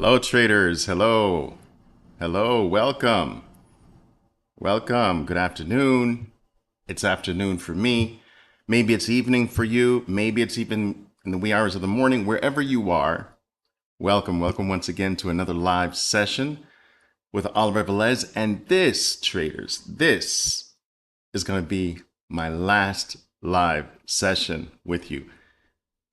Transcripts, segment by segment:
Hello, traders. Hello. Hello. Welcome. Welcome. Good afternoon. It's afternoon for me. Maybe it's evening for you. Maybe it's even in the wee hours of the morning. Wherever you are, welcome. Welcome once again to another live session with Oliver Velez. And this, traders, this is going to be my last live session with you.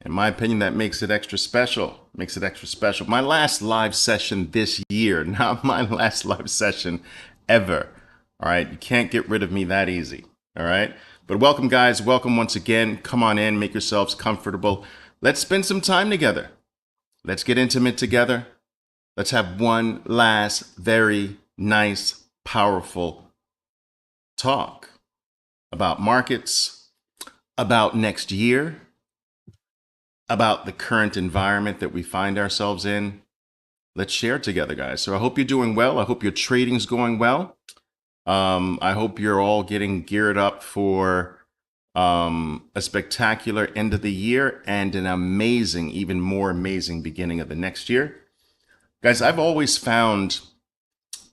In my opinion, that makes it extra special. Makes it extra special. My last live session this year, not my last live session ever. All right. You can't get rid of me that easy. All right. But welcome, guys. Welcome once again. Come on in. Make yourselves comfortable. Let's spend some time together. Let's get intimate together. Let's have one last very nice, powerful talk about markets, about next year, about the current environment that we find ourselves in. Let's share together, guys. So I hope you're doing well. I hope your trading's going well. I hope you're all getting geared up for a spectacular end of the year and an amazing, even more amazing beginning of the next year. Guys, I've always found,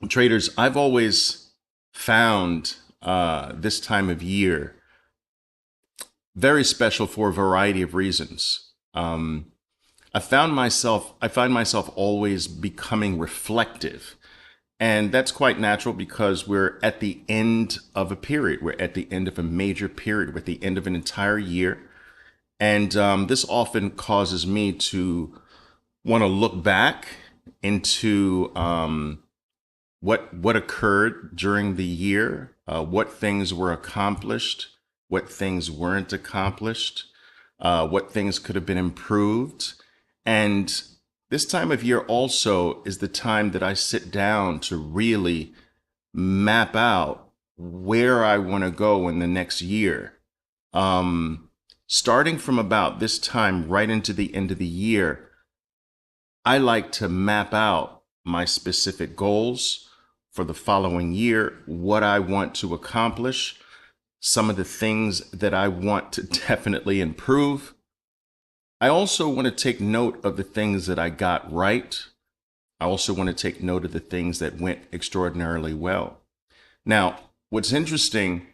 traders, I've always found this time of year very special for a variety of reasons. I find myself always becoming reflective. And that's quite natural because we're at the end of a period. We're at the end of a major period. We're at the end of an entire year. And this often causes me to want to look back into what occurred during the year, what things were accomplished, what things weren't accomplished, what things could have been improved. And this time of year also is the time that I sit down to really map out where I want to go in the next year. Starting from about this time right into the end of the year, I like to map out my specific goals for the following year, what I want to accomplish, some of the things that I want to definitely improve. I also want to take note of the things that I got right. I also want to take note of the things that went extraordinarily well. Now, what's interesting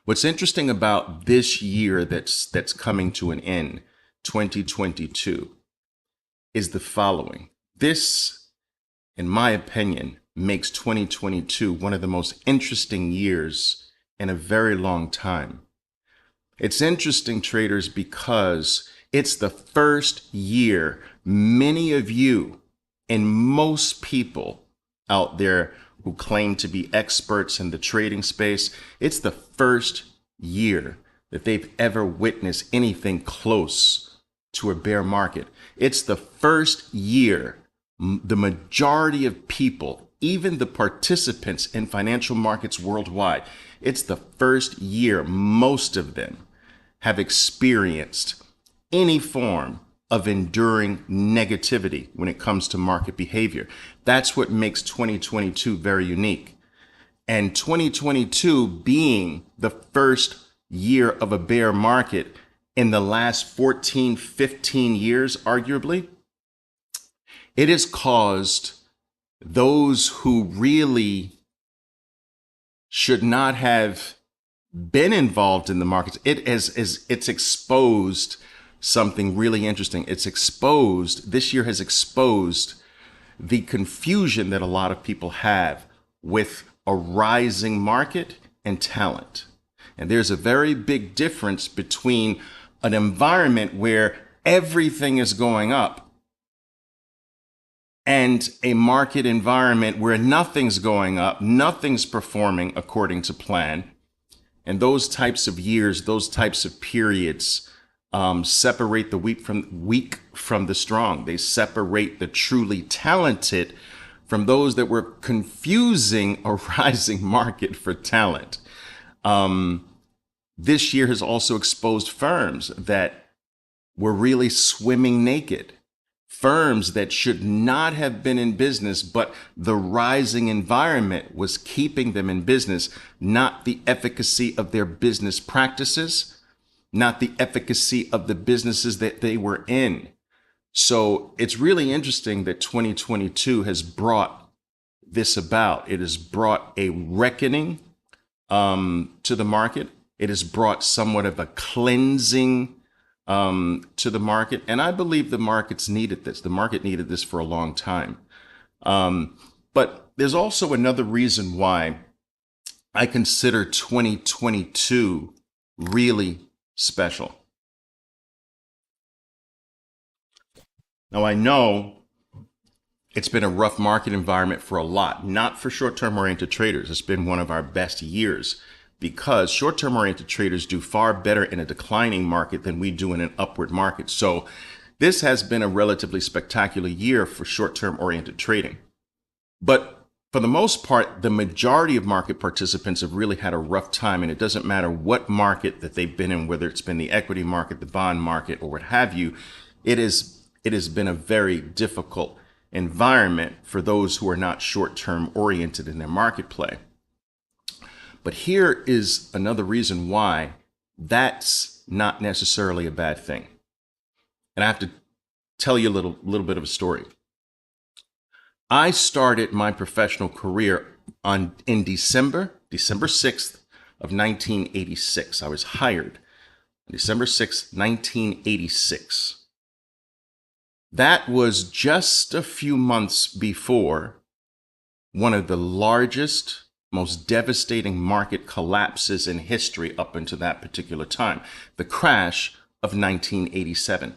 about this year that's coming to an end, 2022, is the following. This, in my opinion, makes 2022 one of the most interesting years in a very long time. It's interesting, traders, because it's the first year many of you and most people out there who claim to be experts in the trading space, it's the first year that they've ever witnessed anything close to a bear market. It's the first year the majority of people, even the participants in financial markets worldwide, it's the first year most of them have experienced any form of enduring negativity when it comes to market behavior. That's what makes 2022 very unique. And 2022 being the first year of a bear market in the last 14, 15 years, arguably, it has caused those who really should not have been involved in the markets. It's exposed something really interesting. This year has exposed the confusion that a lot of people have with a rising market and talent. And there's a very big difference between an environment where everything is going up and a market environment where nothing's going up, nothing's performing according to plan. And those types of years, those types of periods separate the weak from the strong. They separate the truly talented from those that were confusing a rising market for talent. This year has also exposed firms that were really swimming naked. Firms that should not have been in business, but the rising environment was keeping them in business, not the efficacy of their business practices, not the efficacy of the businesses that they were in. So it's really interesting that 2022 has brought this about. It has brought a reckoning to the market. It has brought somewhat of a cleansing to the market. And I believe the markets needed this. The market needed this for a long time. But there's also another reason why I consider 2022 really special. Now, I know it's been a rough market environment for a lot, not for short-term oriented traders. It's been one of our best years because short-term oriented traders do far better in a declining market than we do in an upward market. So this has been a relatively spectacular year for short-term oriented trading. But for the most part, the majority of market participants have really had a rough time, and it doesn't matter what market that they've been in, whether it's been the equity market, the bond market, or what have you. It has been a very difficult environment for those who are not short-term oriented in their market play. But here is another reason why that's not necessarily a bad thing. And I have to tell you a little bit of a story. I started my professional career in December 6th of 1986. I was hired on December 6th, 1986. That was just a few months before one of the largest, most devastating market collapses in history up until that particular time, the crash of 1987.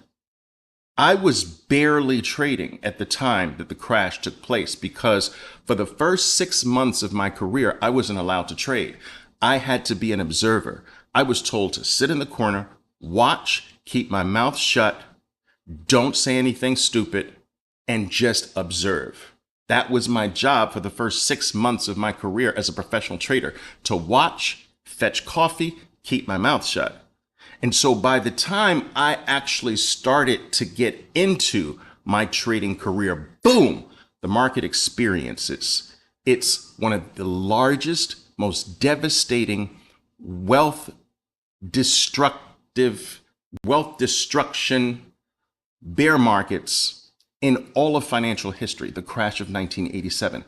I was barely trading at the time that the crash took place because for the first 6 months of my career, I wasn't allowed to trade. I had to be an observer. I was told to sit in the corner, watch, keep my mouth shut, don't say anything stupid, and just observe. That was my job for the first 6 months of my career as a professional trader, to watch, fetch coffee, keep my mouth shut. And so by the time I actually started to get into my trading career, boom, the market experiences. It's one of the largest, most devastating wealth destruction bear markets in all of financial history, the crash of 1987.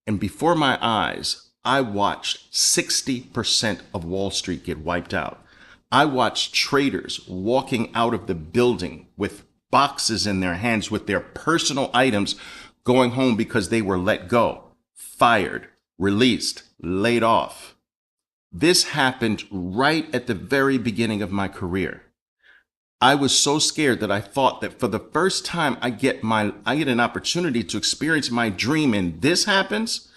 And before my eyes, I watched 60% of Wall Street get wiped out. I watched traders walking out of the building with boxes in their hands with their personal items, going home because they were let go, fired, released, laid off. This happened right at the very beginning of my career. I was so scared that I thought that for the first time I get an opportunity to experience my dream, and this happens,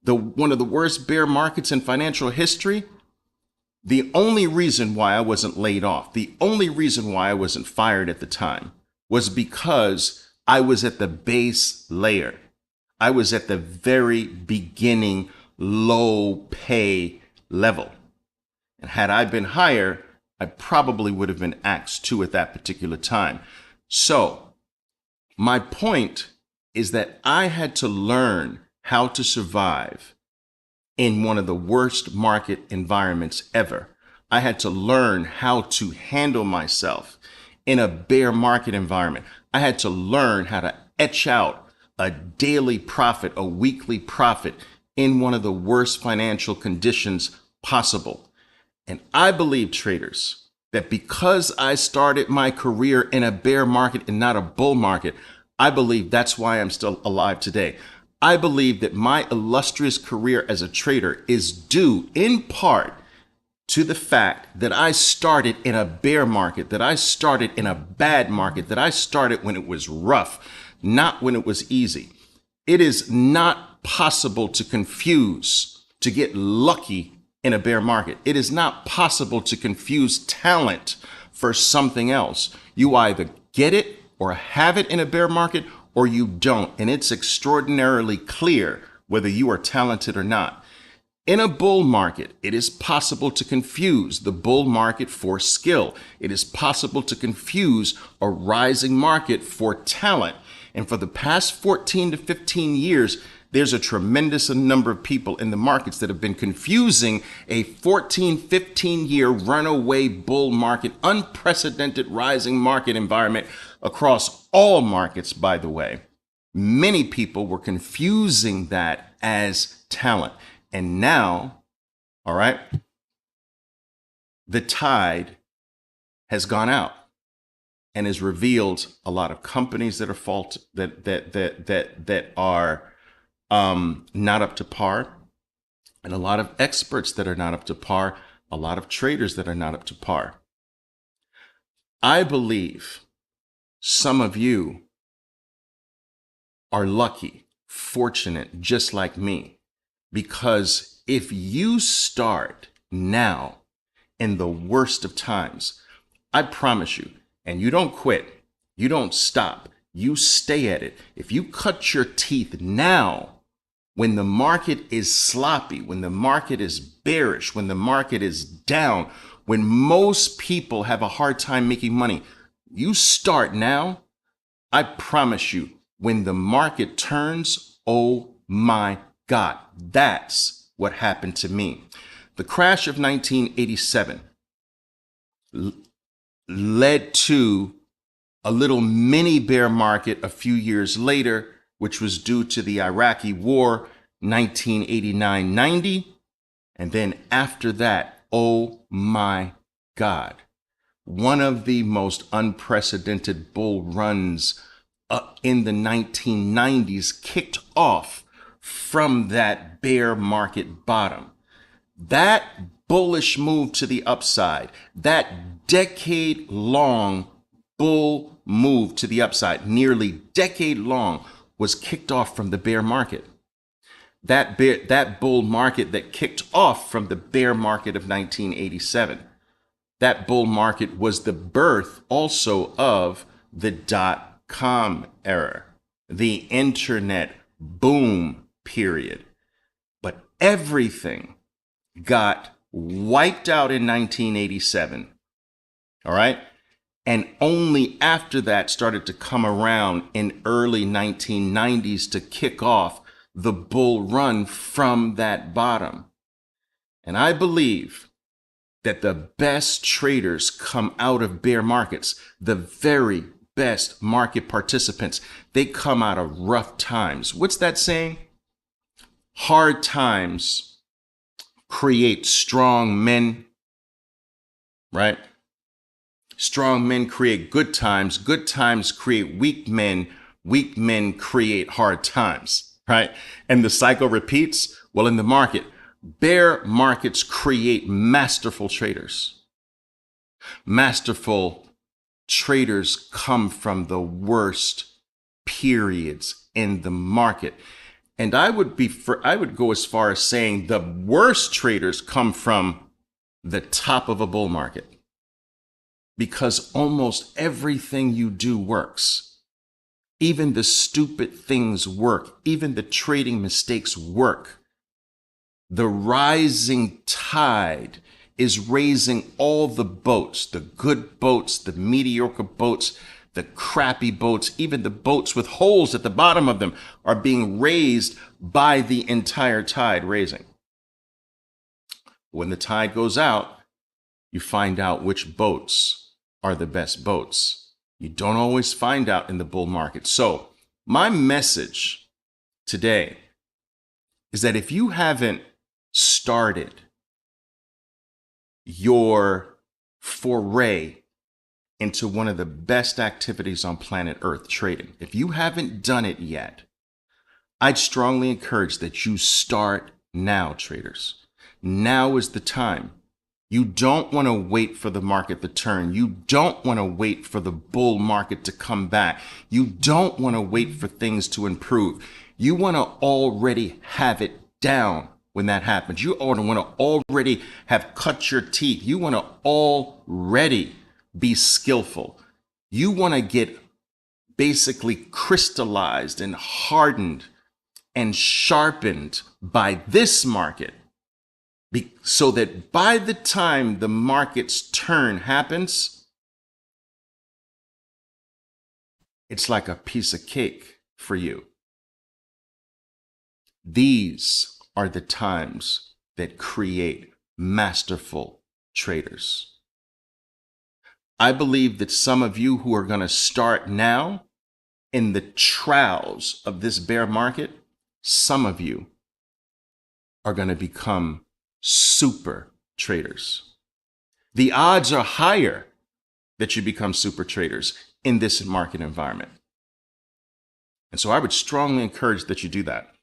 one of the worst bear markets in financial history. The only reason why I wasn't laid off, the only reason why I wasn't fired at the time was because I was at the base layer. I was at the very beginning low pay level. And had I been higher, I probably would have been axed too at that particular time. So my point is that I had to learn how to survive in one of the worst market environments ever. I had to learn how to handle myself in a bear market environment. I had to learn how to etch out a daily profit, a weekly profit in one of the worst financial conditions possible. And I believe, traders, that because I started my career in a bear market and not a bull market, I believe that's why I'm still alive today. I believe that my illustrious career as a trader is due in part to the fact that I started in a bear market, that I started in a bad market, that I started when it was rough, not when it was easy. It is not possible to get lucky in a bear market. It is not possible to confuse talent for something else. You either get it or have it in a bear market, or you don't. And it's extraordinarily clear whether you are talented or not. In a bull market, it is possible to confuse the bull market for skill. It is possible to confuse a rising market for talent. And for the past 14 to 15 years, There's a tremendous number of people in the markets that have been confusing a 14, 15-year runaway bull market, unprecedented rising market environment across all markets, by the way. Many people were confusing that as talent. And now, all right, the tide has gone out and has revealed a lot of companies that are not up to par, and a lot of experts that are not up to par, a lot of traders that are not up to par. I believe some of you are lucky, fortunate, just like me, because if you start now in the worst of times, I promise you, and you don't quit, you don't stop, you stay at it. If you cut your teeth now, when the market is sloppy, when the market is bearish, when the market is down, when most people have a hard time making money, you start now, I promise you, when the market turns, oh my God, that's what happened to me. The crash of 1987 led to a little mini bear market a few years later, which was due to the Iraqi war, 1989-90. And then after that, oh my God, one of the most unprecedented bull runs in the 1990s kicked off from that bear market bottom. That bullish move to the upside, that decade-long bull move to the upside, nearly decade long, was kicked off from the bear market. That bull market that kicked off from the bear market of 1987. That bull market was the birth also of the dot-com era, the internet boom period. But everything got wiped out in 1987. All right. And only after that started to come around in early 1990s to kick off the bull run from that bottom. And I believe that the best traders come out of bear markets, the very best market participants, they come out of rough times. What's that saying? Hard times create strong men, right? Strong men create good times create weak men create hard times, right? And the cycle repeats. Well, in the market, bear markets create masterful traders. Masterful traders come from the worst periods in the market. And I would go as far as saying the worst traders come from the top of a bull market, because almost everything you do works. Even the stupid things work. Even the trading mistakes work. The rising tide is raising all the boats, the good boats, the mediocre boats, the crappy boats, even the boats with holes at the bottom of them are being raised by the entire tide raising. When the tide goes out, you find out which boats are the best boats. You don't always find out in the bull market. So my message today is that if you haven't started your foray into one of the best activities on planet Earth, trading, if you haven't done it yet, I'd strongly encourage that you start now, traders. Now is the time. You don't want to wait for the market to turn. You don't want to wait for the bull market to come back. You don't want to wait for things to improve. You want to already have it down when that happens. You want to already have cut your teeth. You want to already be skillful. You want to get basically crystallized and hardened and sharpened by this market, so that by the time the market's turn happens, it's like a piece of cake for you. These are the times that create masterful traders. I believe that some of you who are going to start now in the trials of this bear market, some of you are going to become super traders. The odds are higher that you become super traders in this market environment. And so I would strongly encourage that you do that.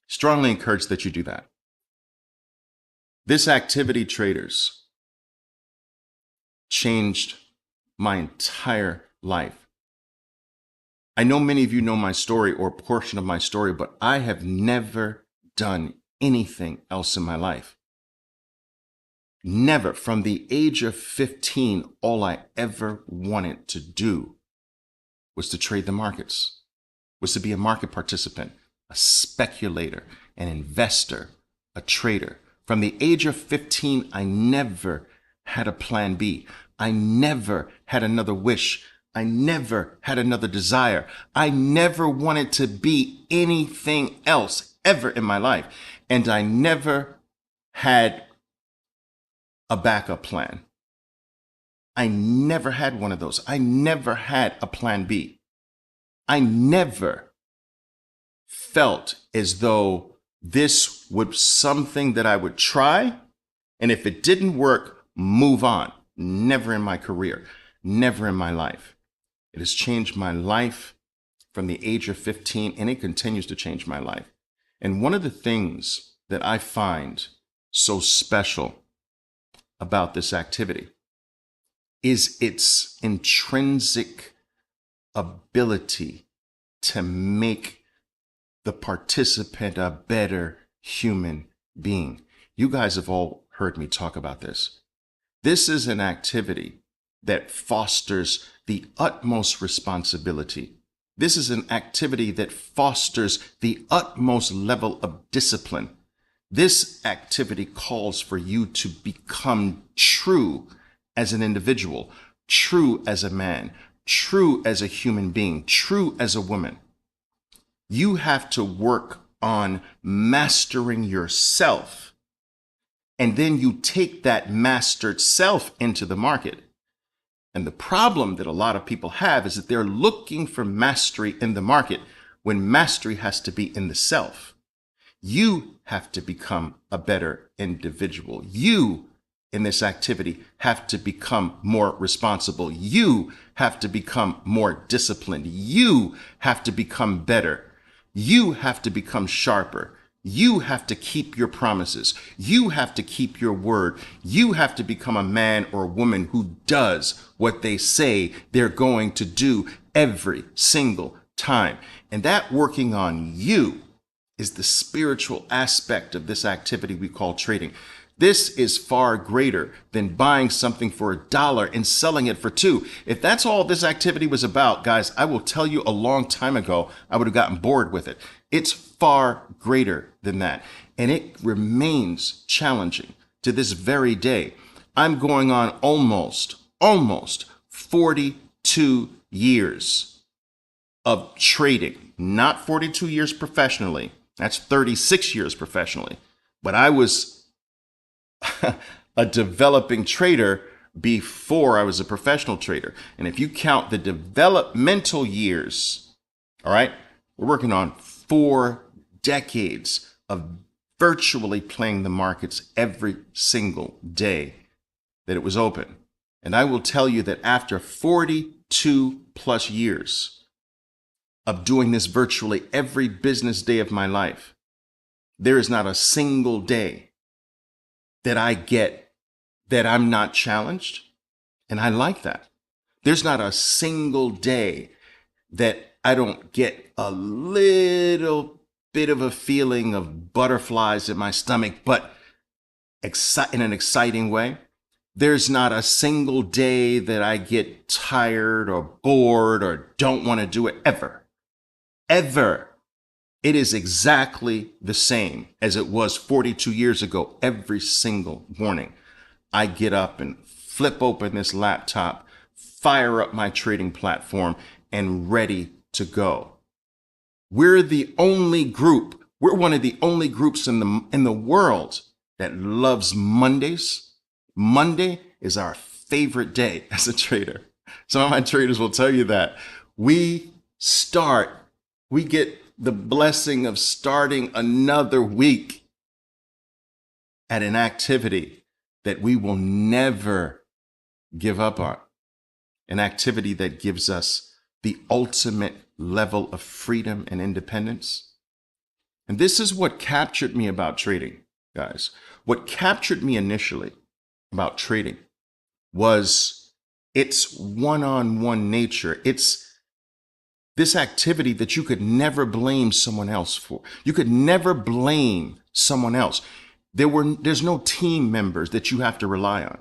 Strongly encourage that you do that. This activity, traders, changed my entire life. I know many of you know my story or a portion of my story, but I have never done anything else in my life. Never. From the age of 15, all I ever wanted to do was to trade the markets, was to be a market participant, a speculator, an investor, a trader. From the age of 15, I never had a plan B. I never had another wish. I never had another desire. I never wanted to be anything else ever in my life. And I never had a backup plan. I never had one of those. I never had a plan B. I never felt as though this was something that I would try, and if it didn't work, move on. Never in my career, never in my life. It has changed my life from the age of 15, and it continues to change my life. And one of the things that I find so special about this activity is its intrinsic ability to make the participant a better human being. You guys have all heard me talk about this. This is an activity that fosters the utmost responsibility. This is an activity that fosters the utmost level of discipline. This activity calls for you to become true as an individual, true as a man, true as a human being, true as a woman. You have to work on mastering yourself, and then you take that mastered self into the market. And the problem that a lot of people have is that they're looking for mastery in the market when mastery has to be in the self. You have to become a better individual. You, in this activity, have to become more responsible. You have to become more disciplined. You have to become better. You have to become sharper. You have to keep your promises. You have to keep your word. You have to become a man or a woman who does what they say they're going to do every single time. And that working on you is the spiritual aspect of this activity we call trading. This is far greater than buying something for $1 and selling it for $2. If that's all this activity was about, guys, I will tell you a long time ago, I would have gotten bored with it. It's far greater than that. And it remains challenging to this very day. I'm going on almost 42 years of trading, not 42 years professionally. That's 36 years professionally. But I was a developing trader before I was a professional trader. And if you count the developmental years, all right, we're working on 4 decades of virtually playing the markets every single day that it was open. And I will tell you that after 42 plus years of doing this virtually every business day of my life, there is not a single day that I get that I'm not challenged. And I like that. There's not a single day that I don't get a little bit of a feeling of butterflies in my stomach, but in an exciting way. There's not a single day that I get tired or bored or don't want to do it ever. Ever. It is exactly the same as it was 42 years ago. Every single morning, I get up and flip open this laptop, fire up my trading platform, and ready to go. We're the only group We're one of the only groups in the world that loves Mondays. Monday is our favorite day as a trader. Some of my traders will tell you that. We get the blessing of starting another week at an activity that we will never give up on. An activity that gives us the ultimate level of freedom and independence. And this is what captured me about trading, guys. What captured me initially about trading was its one-on-one nature. It's this activity that you could never blame someone else for. You could never blame someone else. There's no team members that you have to rely on.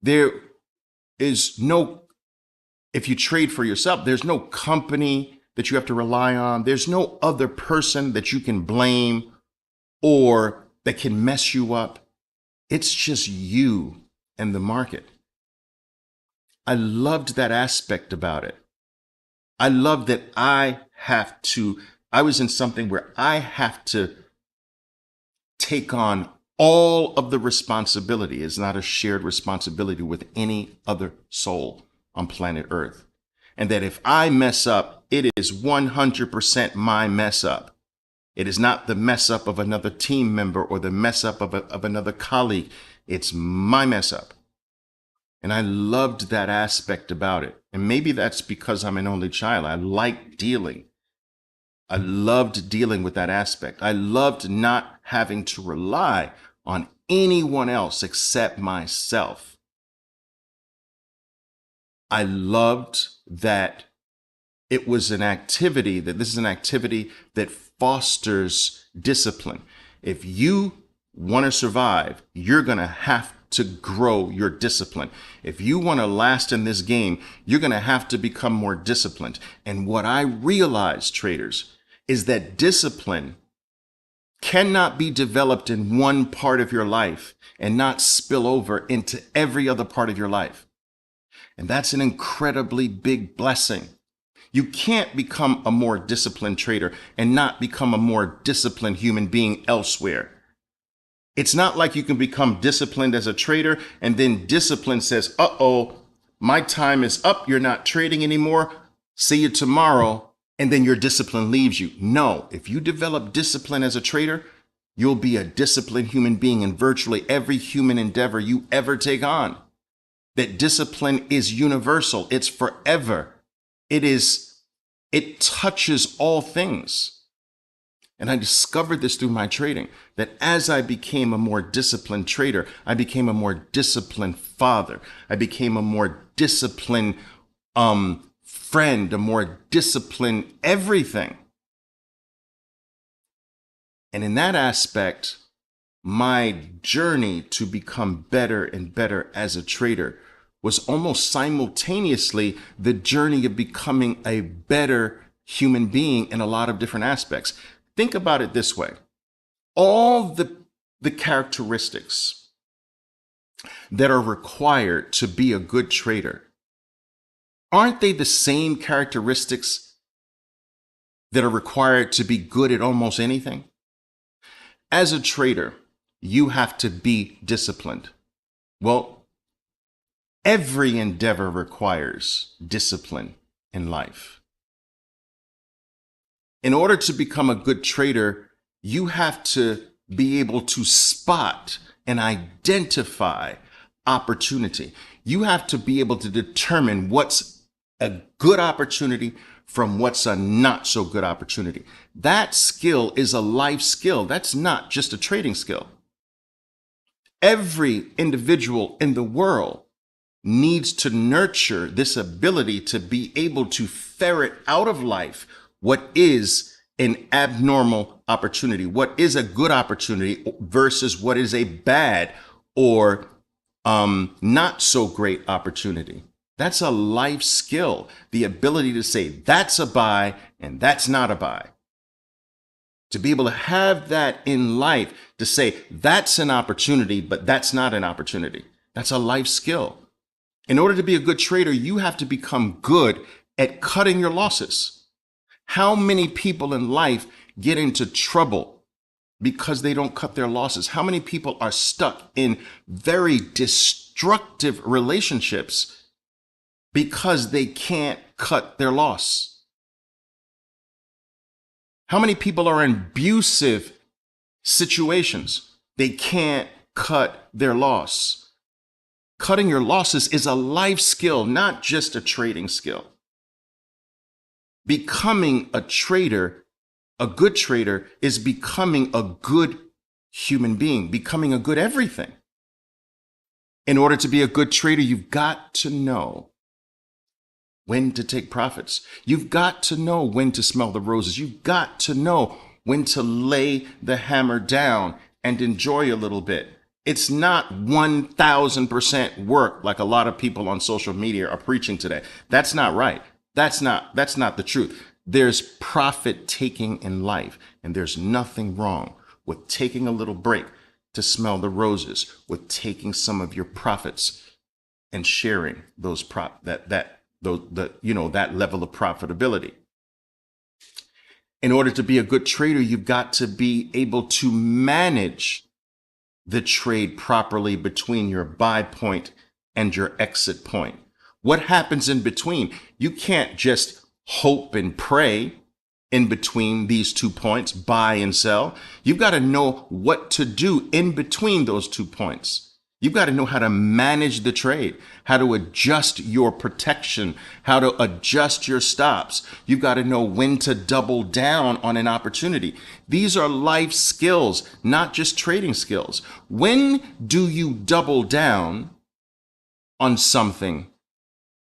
There is no, if you trade for yourself, there's no company that you have to rely on. There's no other person that you can blame or that can mess you up. It's just you and the market. I loved that aspect about it. I loved that I was in something where I have to take on all of the responsibility. It's not a shared responsibility with any other soul on planet Earth. And that if I mess up, it is 100% my mess up. It is not the mess up of another team member or the mess up of another colleague. It's my mess up. And I loved that aspect about it. And maybe that's because I'm an only child. I like dealing. I loved dealing with that aspect. I loved not having to rely on anyone else except myself. I loved that it was an activity, that this is an activity that fosters discipline. If you want to survive, you're going to have to grow your discipline. If you want to last in this game, you're going to have to become more disciplined. And what I realized, traders, is that discipline cannot be developed in one part of your life and not spill over into every other part of your life. And that's an incredibly big blessing. You can't become a more disciplined trader and not become a more disciplined human being elsewhere. It's not like you can become disciplined as a trader and then discipline says, uh-oh, my time is up. You're not trading anymore. See you tomorrow. And then your discipline leaves you. No, if you develop discipline as a trader, you'll be a disciplined human being in virtually every human endeavor you ever take on. That discipline is universal. It's forever. It touches all things. And I discovered this through my trading, that as I became a more disciplined trader, I became a more disciplined father. I became a more disciplined friend, a more disciplined everything. And in that aspect, my journey to become better and better as a trader was almost simultaneously the journey of becoming a better human being in a lot of different aspects. Think about it this way. All the characteristics that are required to be a good trader, aren't they the same characteristics that are required to be good at almost anything? As a trader, you have to be disciplined. Well, every endeavor requires discipline in life. In order to become a good trader, you have to be able to spot and identify opportunity. You have to be able to determine what's a good opportunity from what's a not so good opportunity. That skill is a life skill. That's not just a trading skill. Every individual in the world needs to nurture this ability to be able to ferret out of life what is an abnormal opportunity, what is a good opportunity versus what is a bad or not so great opportunity. That's a life skill, the ability to say that's a buy and that's not a buy. To be able to have that in life, to say that's an opportunity, but that's not an opportunity. That's a life skill. In order to be a good trader, you have to become good at cutting your losses. How many people in life get into trouble because they don't cut their losses? How many people are stuck in very destructive relationships because they can't cut their loss? How many people are in abusive situations? They can't cut their loss. Cutting your losses is a life skill, not just a trading skill. Becoming a trader, a good trader, is becoming a good human being, becoming a good everything. In order to be a good trader, you've got to know when to take profits. You've got to know when to smell the roses. You've got to know when to lay the hammer down and enjoy a little bit. It's not 1,000% work like a lot of people on social media are preaching today. That's not right. That's not the truth. There's profit taking in life, and there's nothing wrong with taking a little break to smell the roses, with taking some of your profits and sharing those that level of profitability. In order to be a good trader, you've got to be able to manage the trade properly between your buy point and your exit point. What happens in between? You can't just hope and pray in between these 2 points, buy and sell. You've got to know what to do in between those 2 points. You've got to know how to manage the trade, how to adjust your protection, how to adjust your stops. You've got to know when to double down on an opportunity. These are life skills, not just trading skills. When do you double down on something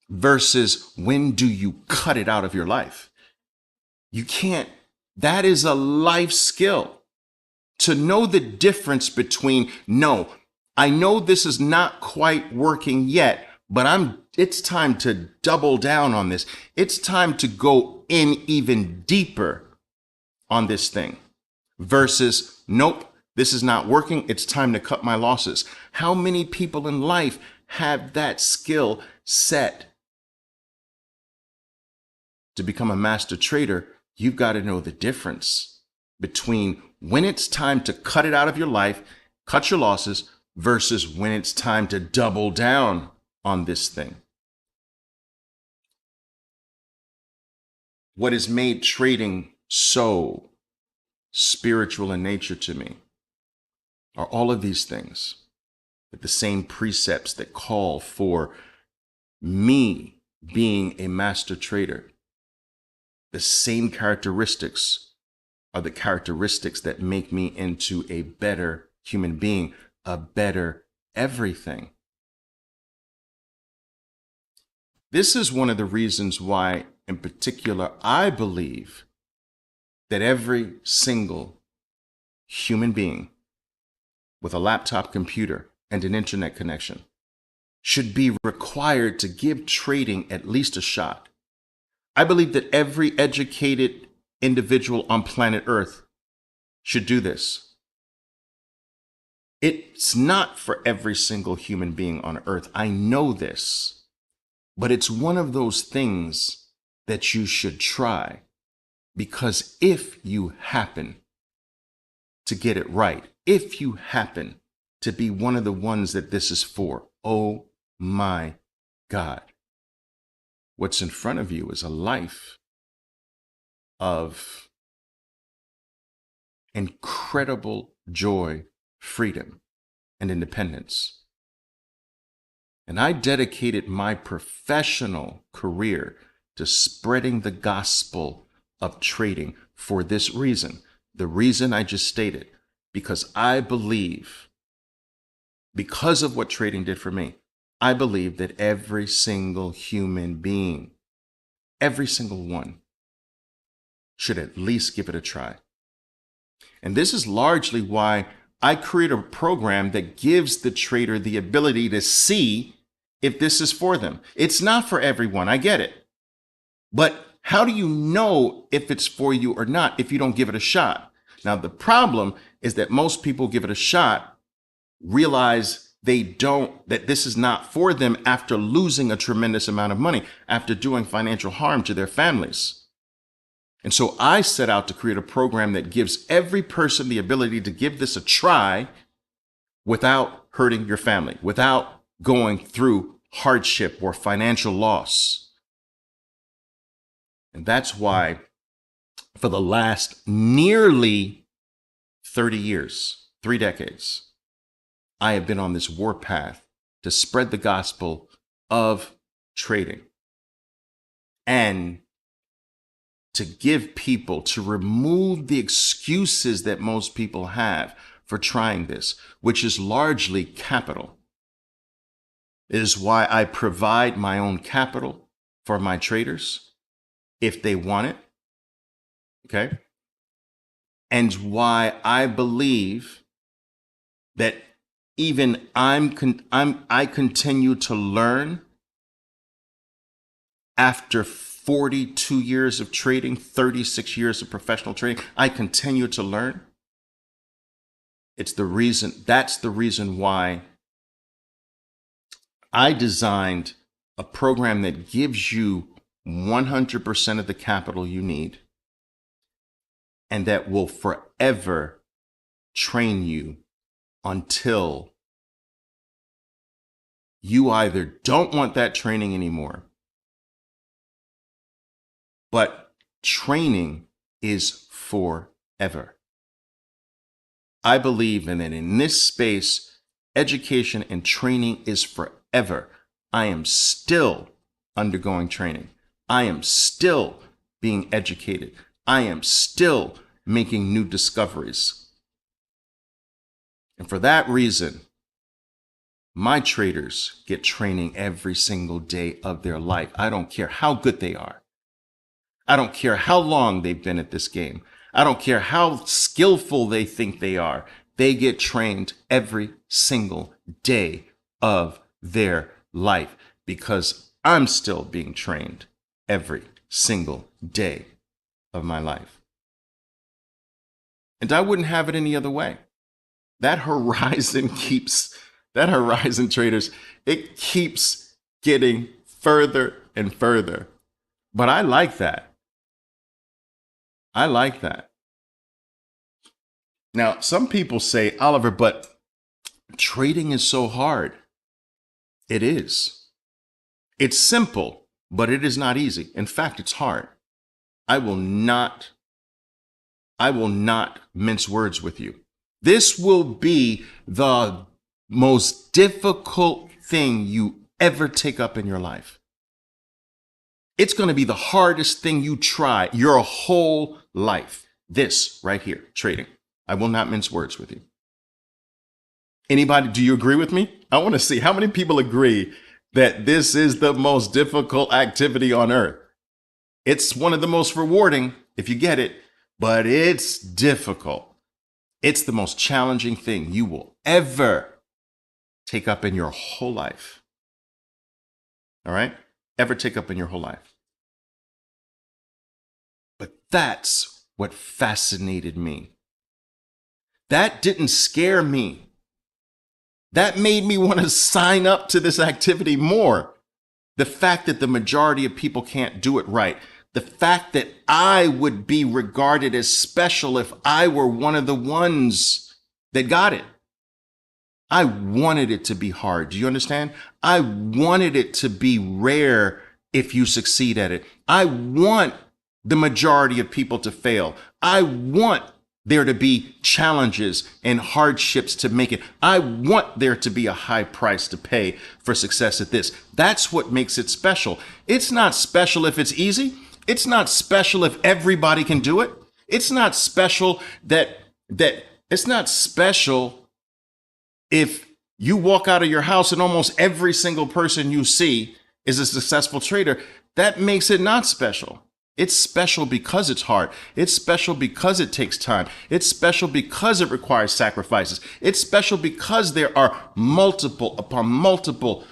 versus when do you cut it out of your life? You can't. That is a life skill. To know the difference between, no, I know this is not quite working yet, but it's time to double down on this. It's time to go in even deeper on this thing versus, nope, this is not working. It's time to cut my losses. How many people in life have that skill set? To become a master trader, you've got to know the difference between when it's time to cut it out of your life, cut your losses, versus when it's time to double down on this thing. What has made trading so spiritual in nature to me are all of these things, with the same precepts that call for me being a master trader. The same characteristics are the characteristics that make me into a better human being, a better everything. This is one of the reasons why, in particular, I believe that every single human being with a laptop computer and an internet connection should be required to give trading at least a shot. I believe that every educated individual on planet Earth should do this. It's not for every single human being on earth. I know this, but it's one of those things that you should try, because if you happen to get it right, if you happen to be one of the ones that this is for, oh my God, what's in front of you is a life of incredible joy, freedom, and independence. And I dedicated my professional career to spreading the gospel of trading for this reason. The reason I just stated, because I believe, because of what trading did for me, I believe that every single human being, every single one, should at least give it a try. And this is largely why I create a program that gives the trader the ability to see if this is for them. It's not for everyone, I get it. But how do you know if it's for you or not if you don't give it a shot? Now, the problem is that most people give it a shot, realize that this is not for them after losing a tremendous amount of money, after doing financial harm to their families. And so I set out to create a program that gives every person the ability to give this a try without hurting your family, without going through hardship or financial loss. And that's why for the last nearly 30 years, 3 decades, I have been on this warpath to spread the gospel of trading and to give people, to remove the excuses that most people have for trying this, which is largely capital. It is why I provide my own capital for my traders if they want it. Okay. And why I believe that even I continue to learn after 42 years of trading, 36 years of professional trading. I continue to learn. That's the reason why I designed a program that gives you 100% of the capital you need and that will forever train you until you either don't want that training anymore, but training is forever. I believe that in this space, education and training is forever. I am still undergoing training. I am still being educated. I am still making new discoveries. And for that reason, my traders get training every single day of their life. I don't care how good they are. I don't care how long they've been at this game. I don't care how skillful they think they are. They get trained every single day of their life because I'm still being trained every single day of my life. And I wouldn't have it any other way. That horizon traders, it keeps getting further and further. But I like that. I like that. Now, some people say, Oliver, but trading is so hard. It is. It's simple, but it is not easy. In fact, it's hard. I will not mince words with you. This will be the most difficult thing you ever take up in your life. It's going to be the hardest thing you try your whole life. This right here, trading. I will not mince words with you. Anybody, do you agree with me? I want to see how many people agree that this is the most difficult activity on earth. It's one of the most rewarding if you get it, but it's difficult. It's the most challenging thing you will ever take up in your whole life. All right? Ever take up in your whole life. But that's what fascinated me. That didn't scare me. That made me want to sign up to this activity more. The fact that the majority of people can't do it right. The fact that I would be regarded as special if I were one of the ones that got it. I wanted it to be hard. Do you understand? I wanted it to be rare if you succeed at it. I want the majority of people to fail. I want there to be challenges and hardships to make it. I want there to be a high price to pay for success at this. That's what makes it special. It's not special if it's easy. It's not special if everybody can do it. It's not special it's not special if you walk out of your house and almost every single person you see is a successful trader. That makes it not special. It's special because it's hard. It's special because it takes time. It's special because it requires sacrifices. It's special because there are multiple upon multiple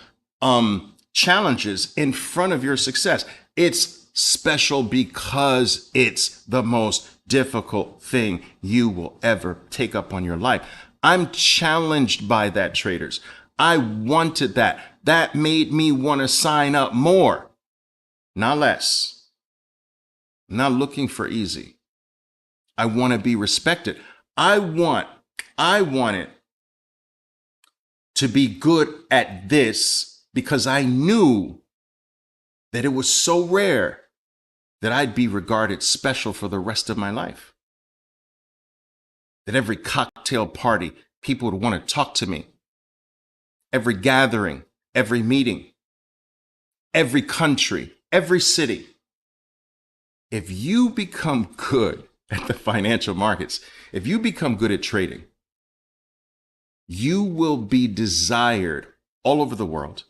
challenges in front of your success. It's special because it's the most difficult thing you will ever take up on your life. I'm challenged by that, traders. I wanted that. That made me want to sign up more, not less. I'm not looking for easy. I want to be respected. I want it to be good at this because I knew that it was so rare that I'd be regarded special for the rest of my life. That every cocktail party, people would want to talk to me. Every gathering, every meeting, every country, every city. If you become good at the financial markets, if you become good at trading, you will be desired all over the world,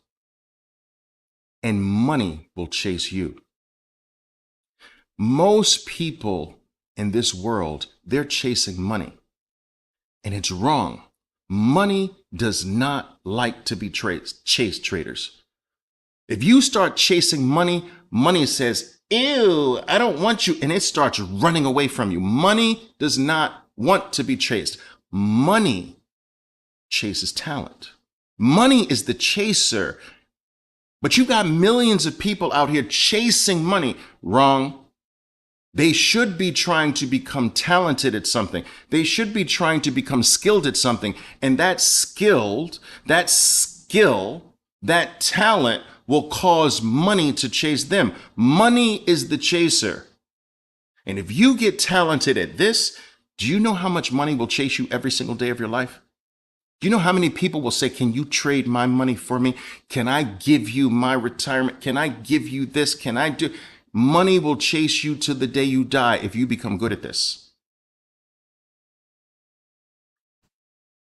and money will chase you. Most people in this world, they're chasing money, and it's wrong. Money does not like to be chased, traders. If you start chasing money, money says, ew, I don't want you, and it starts running away from you. Money does not want to be chased. Money chases talent. Money is the chaser. But you got millions of people out here chasing money. Wrong. They should be trying to become talented at something. They should be trying to become skilled at something. And that skill, that talent will cause money to chase them. Money is the chaser. And if you get talented at this, do you know how much money will chase you every single day of your life? Do you know how many people will say, can you trade my money for me? Can I give you my retirement? Can I give you this? Can I do? Money will chase you to the day you die if you become good at this.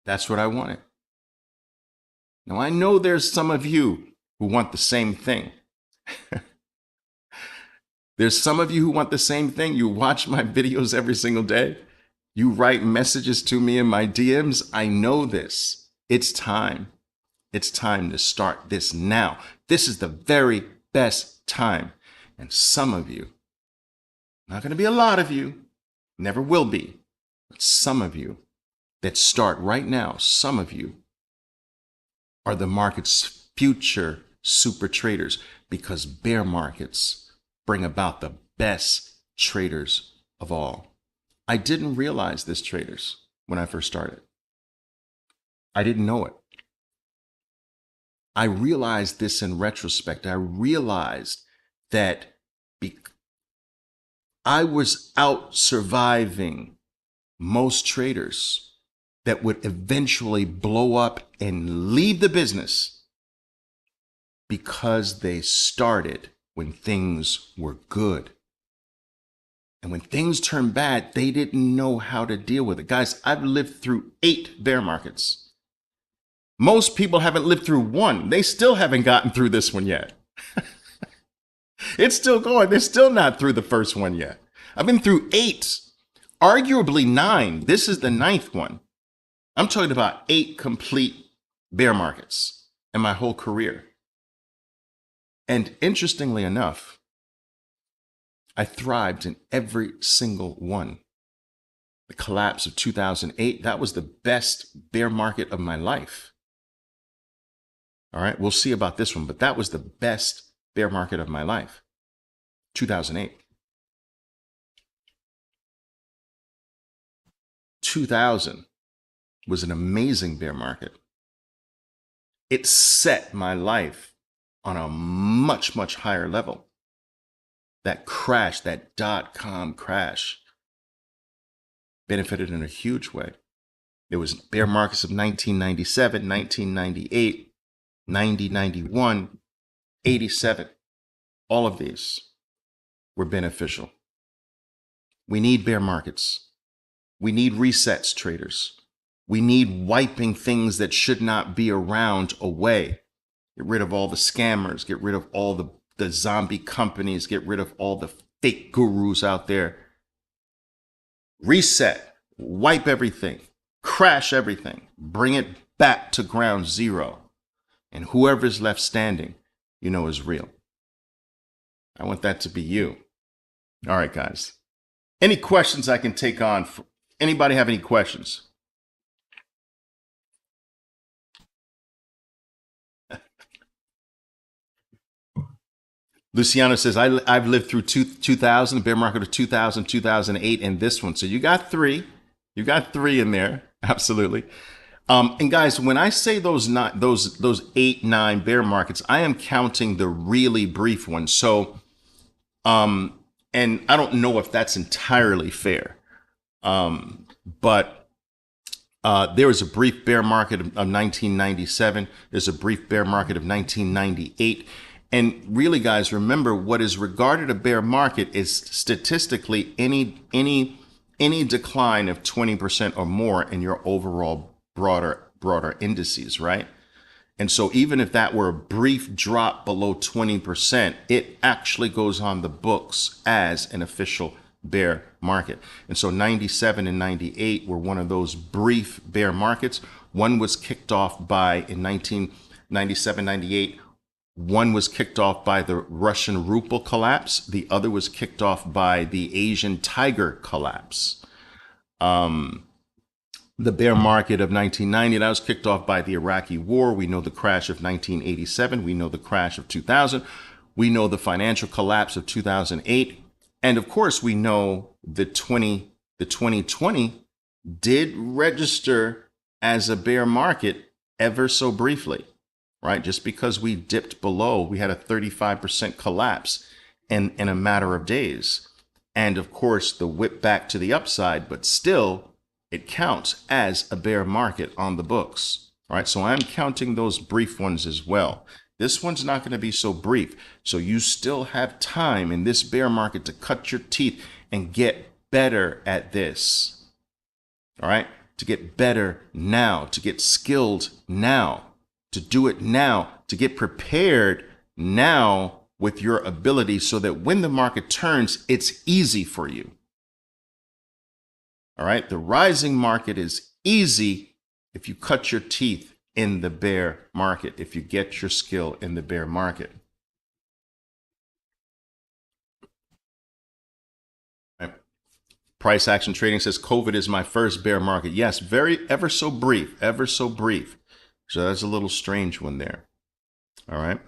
That's what I wanted. Now, I know there's some of you who want the same thing. There's some of you who want the same thing. You watch my videos every single day. You write messages to me in my DMs. I know this. It's time. It's time to start this now. This is the very best time. And some of you, not going to be a lot of you, never will be, but some of you that start right now, some of you are the market's future super traders, because bear markets bring about the best traders of all. I didn't realize this, traders, when I first started. I didn't know it. I realized this in retrospect. I realized that I was out surviving most traders that would eventually blow up and leave the business because they started when things were good. And when things turned bad, they didn't know how to deal with it. Guys, I've lived through 8 bear markets. Most people haven't lived through one. They still haven't gotten through this one yet. It's still going. They're still not through the first one yet. I've been through 8, arguably 9. This is the 9th one. I'm talking about 8 complete bear markets in my whole career. And interestingly enough, I thrived in every single one. The collapse of 2008, that was the best bear market of my life. All right, we'll see about this one, but that was the best bear market of my life, 2008. 2000 was an amazing bear market. It set my life on a much, much higher level. That crash, that .com crash, benefited in a huge way. There was bear markets of 1997, 1998, 90, 91, 87. All of these were beneficial. We need bear markets. We need resets, traders. We need wiping things that should not be around away. Get rid of all the scammers. Get rid of all the zombie companies. Get rid of all the fake gurus out there. Reset. Wipe everything. Crash everything. Bring it back to ground zero. And whoever's left standing, you know, is real. I want that to be you. All right, guys. Any questions I can take on? Anybody have any questions? Luciano says, I've lived through 2000, the bear market of 2000, 2008, and this one. So you got three. You got three in there. Absolutely. And guys, when I say those 8, 9 bear markets, I am counting the really brief ones. So, and I don't know if that's entirely fair, but there was a brief bear market of 1997. There's a brief bear market of 1998. And really, guys, remember what is regarded a bear market is statistically any decline of 20% or more in your overall broader indices, right? And so even if that were a brief drop below 20%, it actually goes on the books as an official bear market. And so 97 and 98 were one of those brief bear markets. One was kicked off by, in 1997, 98, one was kicked off by the Russian ruble collapse. The other was kicked off by the Asian tiger collapse. The bear market of 1990, that was kicked off by the Iraqi war. We know the crash of 1987. We know the crash of 2000. We know the financial collapse of 2008. And of course, we know the 2020 did register as a bear market ever so briefly, right? Just because we dipped below, we had a 35% collapse in a matter of days. And of course, the whip back to the upside, but still, it counts as a bear market on the books. All right, so I'm counting those brief ones as well. This one's not going to be so brief. So you still have time in this bear market to cut your teeth and get better at this. All right, to get better now, to get skilled now, to do it now, to get prepared now with your ability so that when the market turns, it's easy for you. All right, the rising market is easy if you cut your teeth in the bear market, if you get your skill in the bear market. Right. Price action trading says COVID is my first bear market. Yes, ever so brief, ever so brief. So that's a little strange one there. All right.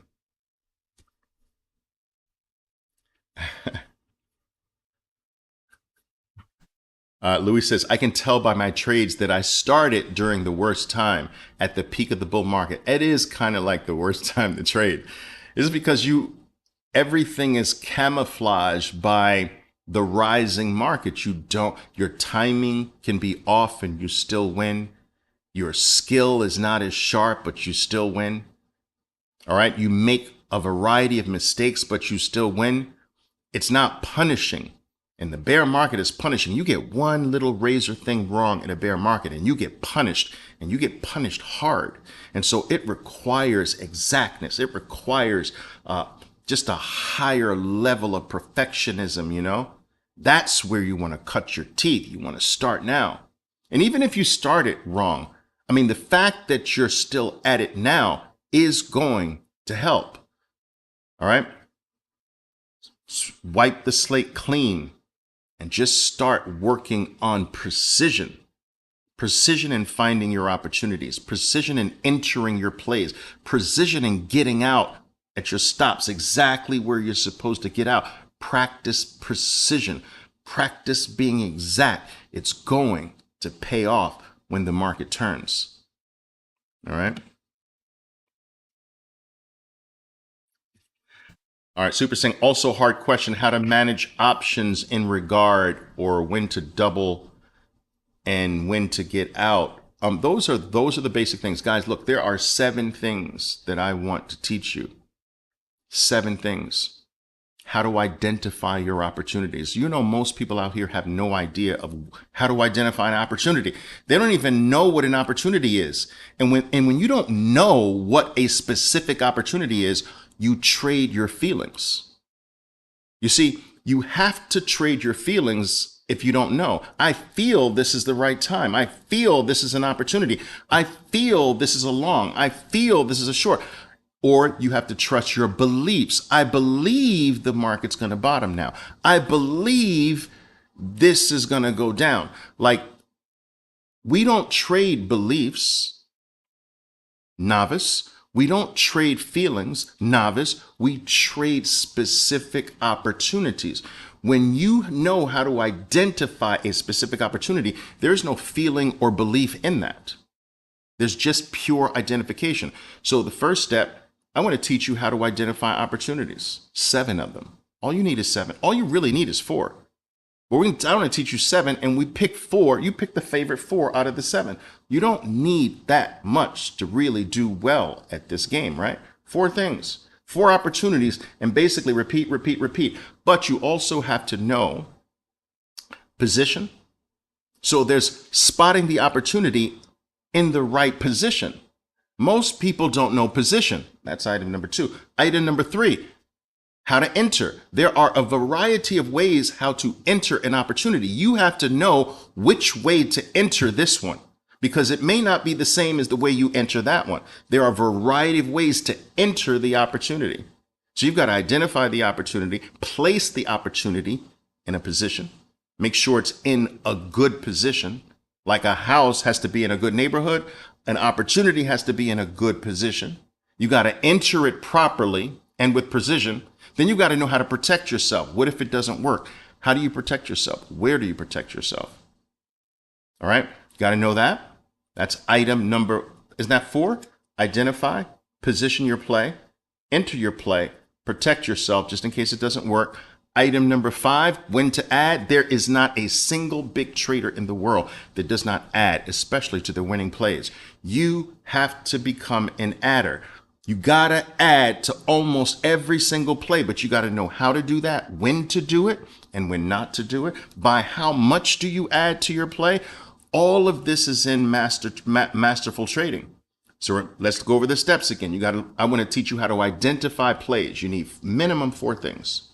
Louis says, I can tell by my trades that I started during the worst time at the peak of the bull market. It is kind of like the worst time to trade. This is because everything is camouflaged by the rising market. Your timing can be off and you still win. Your skill is not as sharp, but you still win. All right. You make a variety of mistakes, but you still win. It's not punishing. And the bear market is punishing. You get one little razor thing wrong in a bear market and you get punished, and you get punished hard. And so it requires exactness. It requires just a higher level of perfectionism, you know? That's where you want to cut your teeth. You want to start now. And even if you start it wrong, I mean, the fact that you're still at it now is going to help. All right? Wipe the slate clean. And just start working on precision. Precision in finding your opportunities. Precision in entering your plays. Precision in getting out at your stops exactly where you're supposed to get out. Practice precision. Practice being exact. It's going to pay off when the market turns. All right? All right, Super Singh, also hard question, how to manage options in regard or when to double and when to get out. Those are the basic things. Guys, look, there are 7 things that I want to teach you. 7 things. How to identify your opportunities. You know, most people out here have no idea of how to identify an opportunity. They don't even know what an opportunity is. And when you don't know what a specific opportunity is, you trade your feelings. You see, you have to trade your feelings if you don't know. I feel this is the right time. I feel this is an opportunity. I feel this is a long. I feel this is a short. Or you have to trust your beliefs. I believe the market's going to bottom now. I believe this is going to go down. Like, we don't trade beliefs, novice. We don't trade feelings, novice. We trade specific opportunities. When you know how to identify a specific opportunity, there's no feeling or belief in that. There's just pure identification. So the first step, I want to teach you how to identify opportunities. 7 of them. All you need is 7. All you really need is 4. I want to teach you 7, and we pick 4. You pick the favorite 4 out of the 7. You don't need that much to really do well at this game, right? 4 things, 4 opportunities, and basically repeat, repeat, repeat. But you also have to know position. So there's spotting the opportunity in the right position. Most people don't know position. That's item number 2. Item number 3. How to enter. There are a variety of ways how to enter an opportunity. You have to know which way to enter this one because it may not be the same as the way you enter that one. There are a variety of ways to enter the opportunity. So you've got to identify the opportunity, place the opportunity in a position, make sure it's in a good position. Like a house has to be in a good neighborhood, an opportunity has to be in a good position. You got to enter it properly and with precision. Then you got to know how to protect yourself. What if it doesn't work? How do you protect yourself? Where do you protect yourself? All right. You got to know that. That's item number, isn't that 4? Identify, position your play, enter your play, protect yourself just in case it doesn't work. Item number 5, when to add. There is not a single big trader in the world that does not add, especially to the winning plays. You have to become an adder. You got to add to almost every single play, but you got to know how to do that, when to do it, and when not to do it. By how much do you add to your play? All of this is in masterful trading. So let's go over the steps again. I want to teach you how to identify plays. You need minimum 4 things.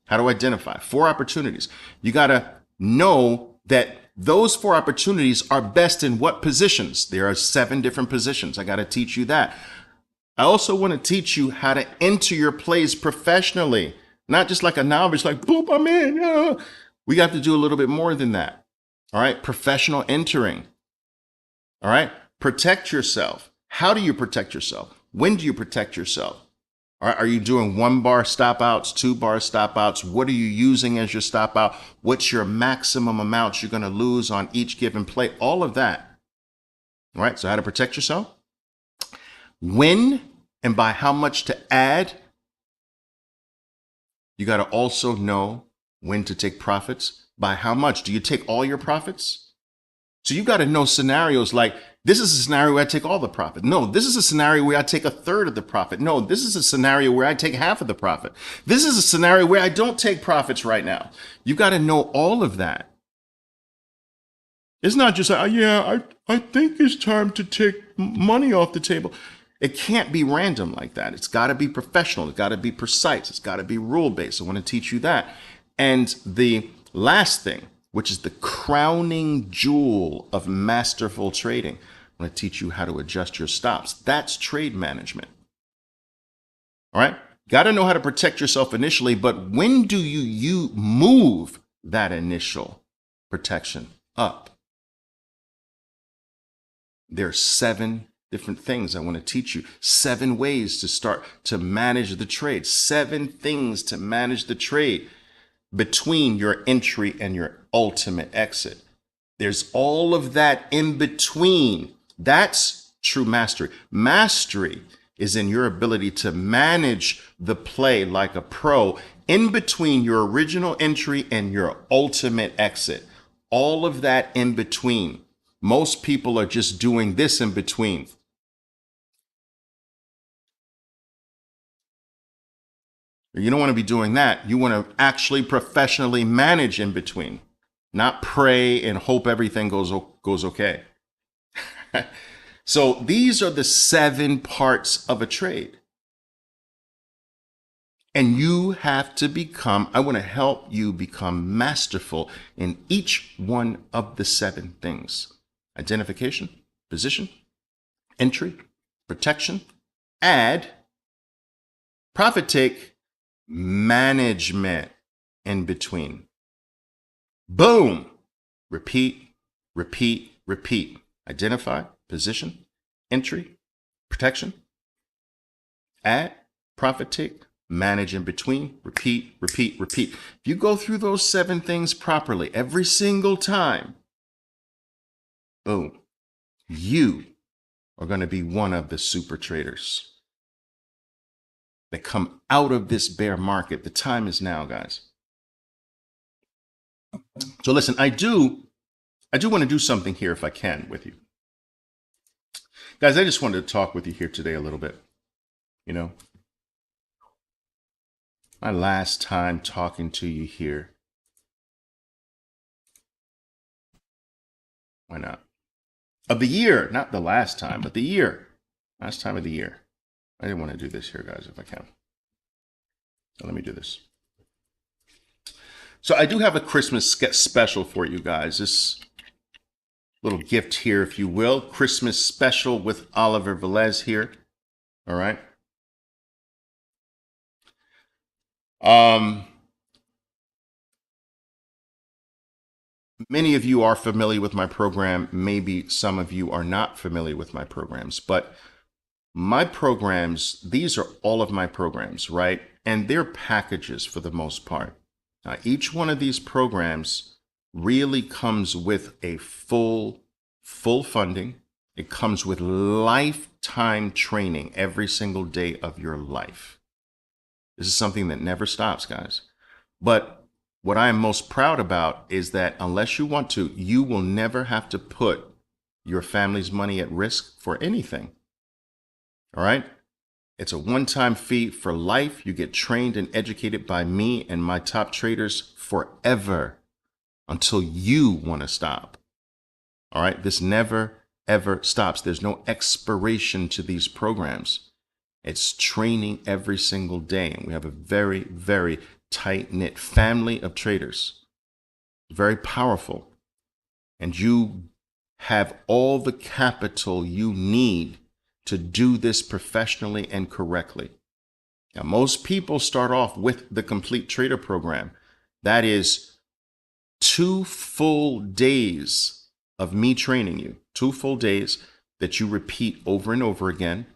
How to identify 4 opportunities. You got to know that those 4 opportunities are best in what positions. There are 7 different positions. I got to teach you that. I also want to teach you how to enter your plays professionally, not just like a novice, like, boop, I'm in. Yeah. We got to do a little bit more than that. All right. Professional entering. All right. Protect yourself. How do you protect yourself? When do you protect yourself? All right. Are you doing 1-bar stop outs, 2-bar stop outs? What are you using as your stop out? What's your maximum amount you're going to lose on each given play? All of that. All right. So how to protect yourself? When and by how much to add. You got to also know when to take profits. By how much? Do you take all your profits? So you got to know scenarios like, this is a scenario where I take all the profit. No, this is a scenario where I take 1/3 of the profit. No, this is a scenario where I take half of the profit. This is a scenario where I don't take profits right now. You got to know all of that. It's not just like, I think it's time to take money off the table. It can't be random like that. It's got to be professional. It's got to be precise. It's got to be rule-based. I want to teach you that. And the last thing, which is the crowning jewel of masterful trading, I'm going to teach you how to adjust your stops. That's trade management. All right? Got to know how to protect yourself initially, but when do you move that initial protection up? There are 7 different things I want to teach you. 7 ways to start to manage the trade. 7 things to manage the trade between your entry and your ultimate exit. There's all of that in between. That's true mastery. Mastery is in your ability to manage the play like a pro in between your original entry and your ultimate exit. All of that in between. Most people are just doing this in between. You don't want to be doing that. You want to actually professionally manage in between, not pray and hope everything goes okay. So these are the 7 parts of a trade. And you have to I want to help you become masterful in each one of the 7 things. Identification, position, entry, protection, add, profit take, management in between. Boom. Repeat, repeat, repeat. Identify, position, entry, protection, Add, profit take, manage in between, repeat, repeat, repeat. If you go through those 7 things properly every single time, boom, you are going to be one of the super traders that come out of this bear market. The time is now, guys. So listen, I do want to do something here if I can with you. Guys, I just wanted to talk with you here today a little bit. You know, my last time talking to you here. Why not? Of the year, not the last time, but the year. Last time of the year. I didn't want to do this here, guys, if I can. So let me do this. So I do have a Christmas special for you guys. This little gift here, if you will. Christmas special with Oliver Velez here. All right. Many of you are familiar with my program. Maybe some of you are not familiar with my programs, but my programs, these are all of my programs, right? And they're packages for the most part. Now, each one of these programs really comes with a full funding. It comes with lifetime training every single day of your life. This is something that never stops, guys. But what I am most proud about is that unless you want to, you will never have to put your family's money at risk for anything. All right? It's a one-time fee for life. You get trained and educated by me and my top traders forever until you want to stop. All right? This never, ever stops. There's no expiration to these programs. It's training every single day. And we have a very, very tight-knit family of traders. Very powerful. And you have all the capital you need to do this professionally and correctly. Now, most people start off with the Complete Trader program. That is 2 full days of me training you. 2 full days that you repeat over and over again.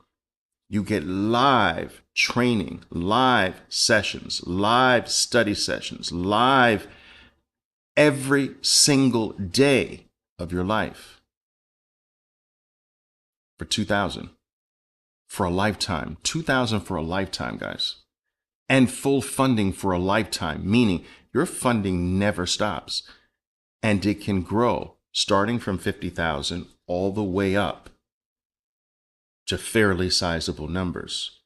You get live training, live sessions, live study sessions, live every single day of your life for $2,000 for a lifetime. $2,000 for a lifetime, guys. And full funding for a lifetime, meaning your funding never stops and it can grow starting from $50,000 all the way up to fairly sizable numbers.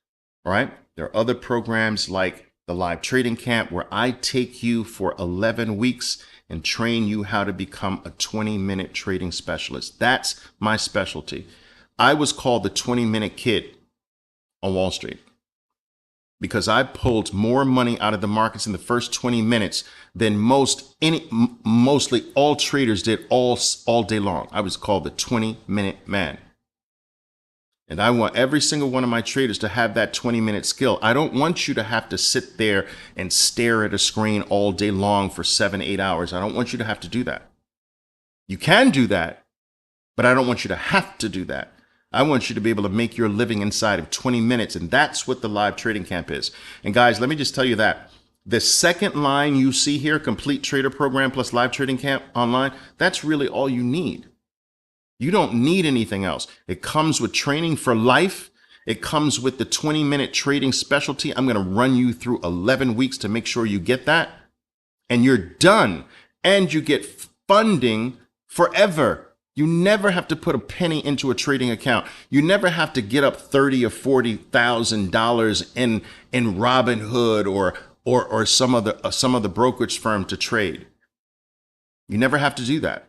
All right. There are other programs like the live trading camp where I take you for 11 weeks and train you how to become a 20-minute trading specialist. That's my specialty. I was called the 20-minute kid on Wall Street because I pulled more money out of the markets in the first 20 minutes than mostly all traders did all day long. I was called the 20-minute man. And I want every single one of my traders to have that 20-minute skill. I don't want you to have to sit there and stare at a screen all day long for 7-8 hours. I don't want you to have to do that. You can do that, but I don't want you to have to do that. I want you to be able to make your living inside of 20 minutes. And that's what the live trading camp is. And guys, let me just tell you that the second line you see here, Complete Trader Program plus Live Trading Camp online, that's really all you need. You don't need anything else. It comes with training for life. It comes with the 20-minute trading specialty. I'm going to run you through 11 weeks to make sure you get that. And you're done. And you get funding forever. You never have to put a penny into a trading account. You never have to get up $30,000 or $40,000 in Robinhood or some other brokerage firm to trade. You never have to do that.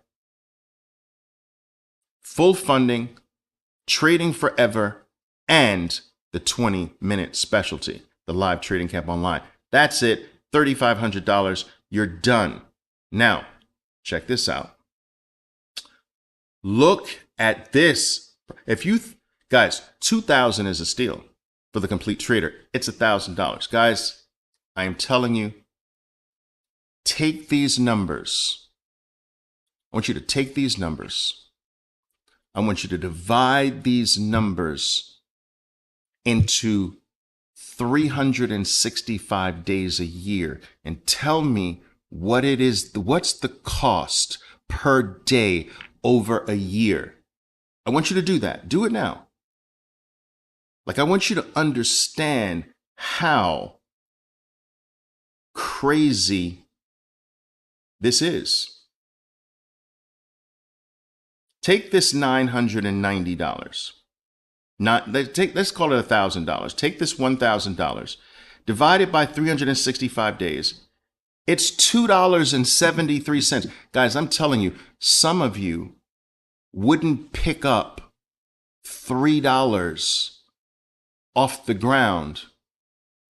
Full funding, trading forever, and the 20-minute specialty, the live trading camp online. That's it. $3,500. You're done. Now, check this out. Look at this. Guys, $2,000 is a steal for the Complete Trader. It's $1,000. Guys, I am telling you, take these numbers. I want you to take these numbers. I want you to divide these numbers into 365 days a year and tell me what it is, what's the cost per day over a year. I want you to do that. Do it now. Like, I want you to understand how crazy this is. Take this $990. Let's call it $1,000. Take this $1,000, divide it by 365 days. It's $2.73. Guys, I'm telling you, some of you wouldn't pick up $3 off the ground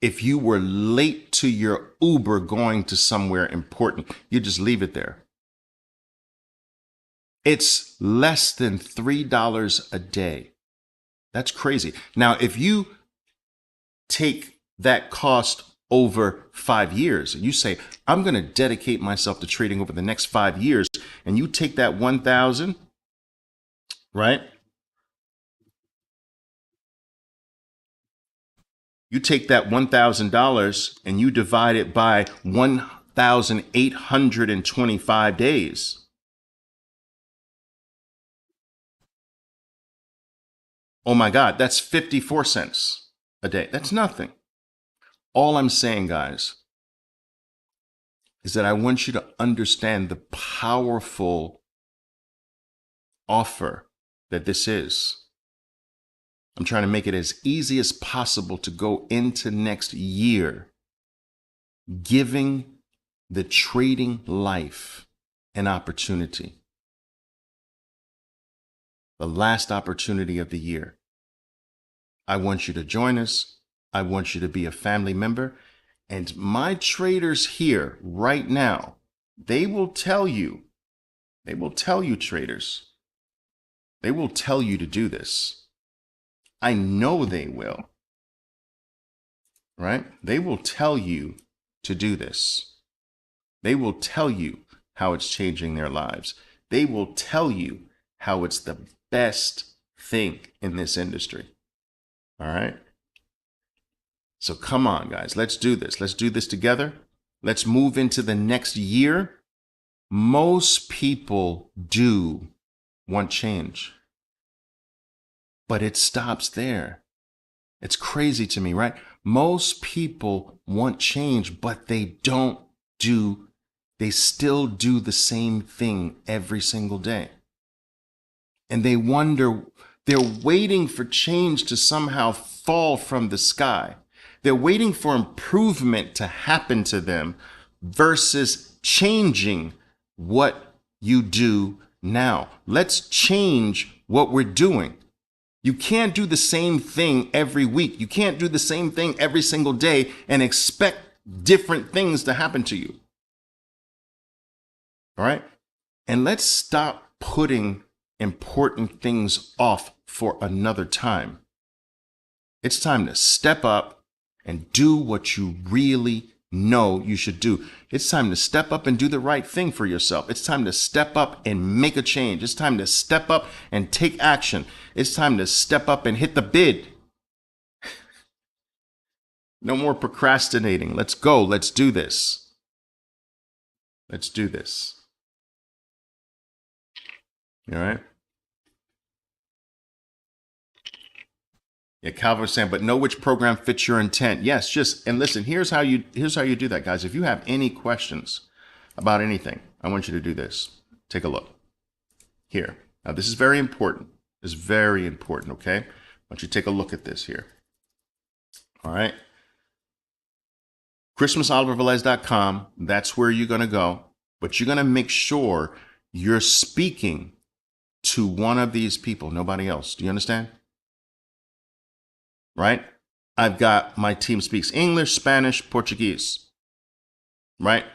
if you were late to your Uber going to somewhere important. You just leave it there. It's less than $3 a day. That's crazy. Now, if you take that cost over 5 years and you say, I'm going to dedicate myself to trading over the next 5 years, and you take that 1,000, right? You take that $1,000 and you divide it by 1,825 days. Oh my God, that's 54 cents a day. That's nothing. All I'm saying, guys, is that I want you to understand the powerful offer that this is. I'm trying to make it as easy as possible to go into next year giving the trading life an opportunity. The last opportunity of the year. I want you to join us. I want you to be a family member. And my traders here right now, they will tell you, traders, they will tell you to do this. I know they will, right? They will tell you to do this. They will tell you how it's changing their lives. They will tell you how it's the best thing in this industry. All right. So come on, guys. Let's do this. Let's do this together. Let's move into the next year. Most people do want change, but it stops there. It's crazy to me, right? Most people want change, but they still do the same thing every single day. And they wonder, they're waiting for change to somehow fall from the sky. They're waiting for improvement to happen to them versus changing what you do now. Let's change what we're doing. You can't do the same thing every week. You can't do the same thing every single day and expect different things to happen to you. All right? And let's stop putting important things off for another time. It's time to step up and do what you really know you should do. It's time to step up and do the right thing for yourself. It's time to step up and make a change. It's time to step up and take action. It's time to step up and hit the bid. No more procrastinating. Let's go. Let's do this. Let's do this. All right? Yeah, Calvin was saying, but know which program fits your intent. Yes, and listen, here's how you do that, guys. If you have any questions about anything, I want you to do this. Take a look. Here. Now, this is very important. It's very important, okay? I want you to take a look at this here. All right? ChristmasOliverVelez.com. That's where you're going to go. But you're going to make sure you're speaking to one of these people, nobody else. Do you understand? Right? I've got my team speaks English, Spanish, Portuguese. Right?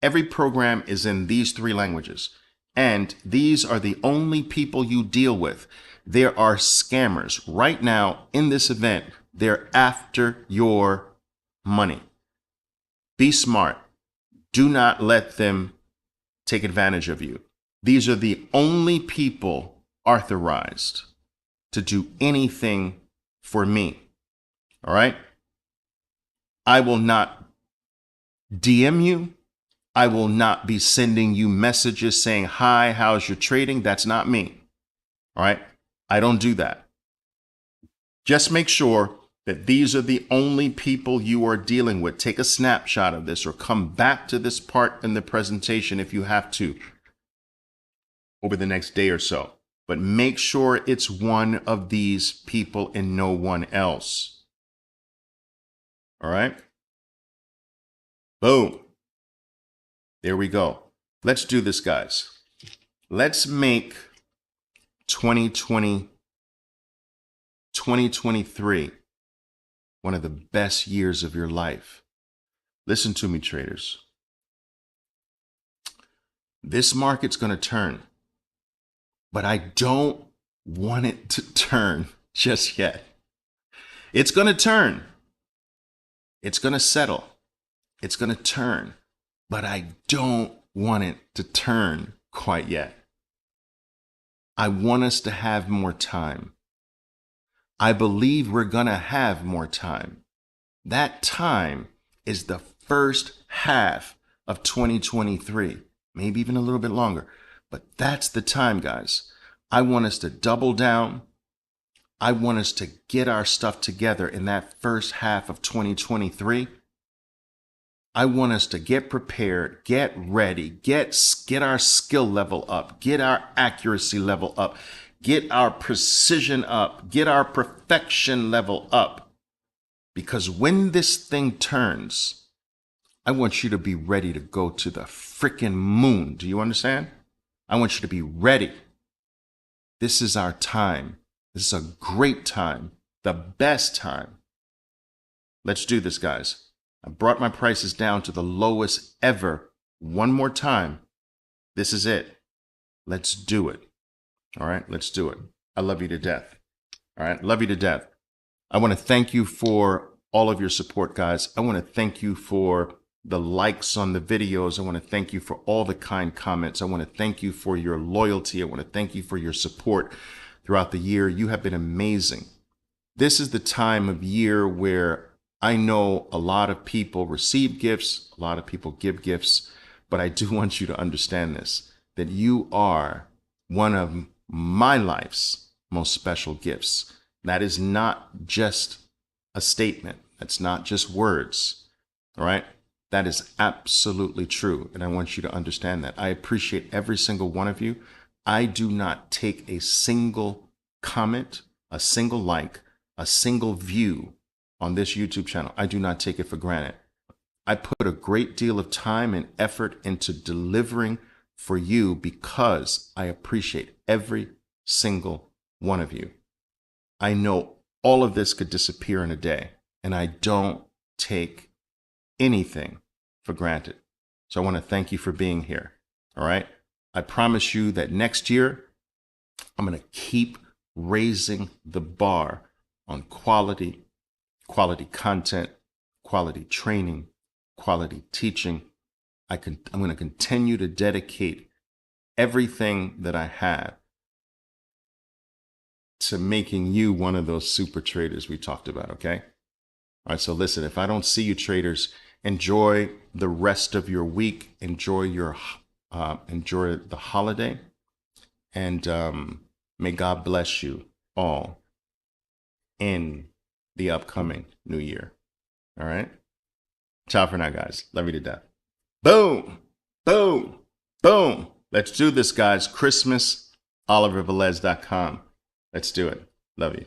Every program is in these 3 languages. And these are the only people you deal with. There are scammers right now in this event. They're after your money. Be smart. Do not let them take advantage of you. These are the only people authorized to do anything for me. All right? I will not DM you. I will not be sending you messages saying, hi, how's your trading? That's not me. All right. I don't do that. Just make sure that these are the only people you are dealing with. Take a snapshot of this or come back to this part in the presentation if you have to over the next day or so. But make sure it's one of these people and no one else. All right. Boom. There we go. Let's do this, guys. Let's make 2023 one of the best years of your life. Listen to me, traders. This market's going to turn, but I don't want it to turn just yet. It's going to turn. It's going to settle. It's going to turn, but I don't want it to turn quite yet. I want us to have more time. I believe we're going to have more time. That time is the first half of 2023, maybe even a little bit longer. But that's the time, guys. I want us to double down. I want us to get our stuff together in that first half of 2023. I want us to get prepared, get ready, get our skill level up, get our accuracy level up, get our precision up, get our perfection level up. Because when this thing turns, I want you to be ready to go to the freaking moon. Do you understand? I want you to be ready. This is our time. This is a great time, the best time. Let's do this, guys. I brought my prices down to the lowest ever. One more time. This is it. Let's do it. All right, let's do it. I love you to death. All right, love you to death. I want to thank you for all of your support, guys. I want to thank you for the likes on the videos. I want to thank you for all the kind comments. I want to thank you for your loyalty. I want to thank you for your support throughout the year. You have been amazing. This is the time of year where I know a lot of people receive gifts, a lot of people give gifts, but I do want you to understand this, that you are one of my life's most special gifts. That is not just a statement. That's not just words. All right. That is absolutely true. And I want you to understand that. I appreciate every single one of you. I do not take a single comment, a single like, a single view on this YouTube channel. I do not take it for granted. I put a great deal of time and effort into delivering for you because I appreciate every single one of you. I know all of this could disappear in a day, and I don't take anything for granted. So I want to thank you for being here. All right. I promise you that next year, I'm going to keep raising the bar on quality content, quality training, quality teaching. I'm going to continue to dedicate everything that I have to making you one of those super traders we talked about, okay? All right, so listen, if I don't see you traders, enjoy the rest of your week, enjoy the holiday, and may God bless you all in the upcoming new year. All right? Ciao for now, guys. Love you to death. Boom, boom, boom. Let's do this, guys. Christmas, olivervelez.com. Let's do it. Love you.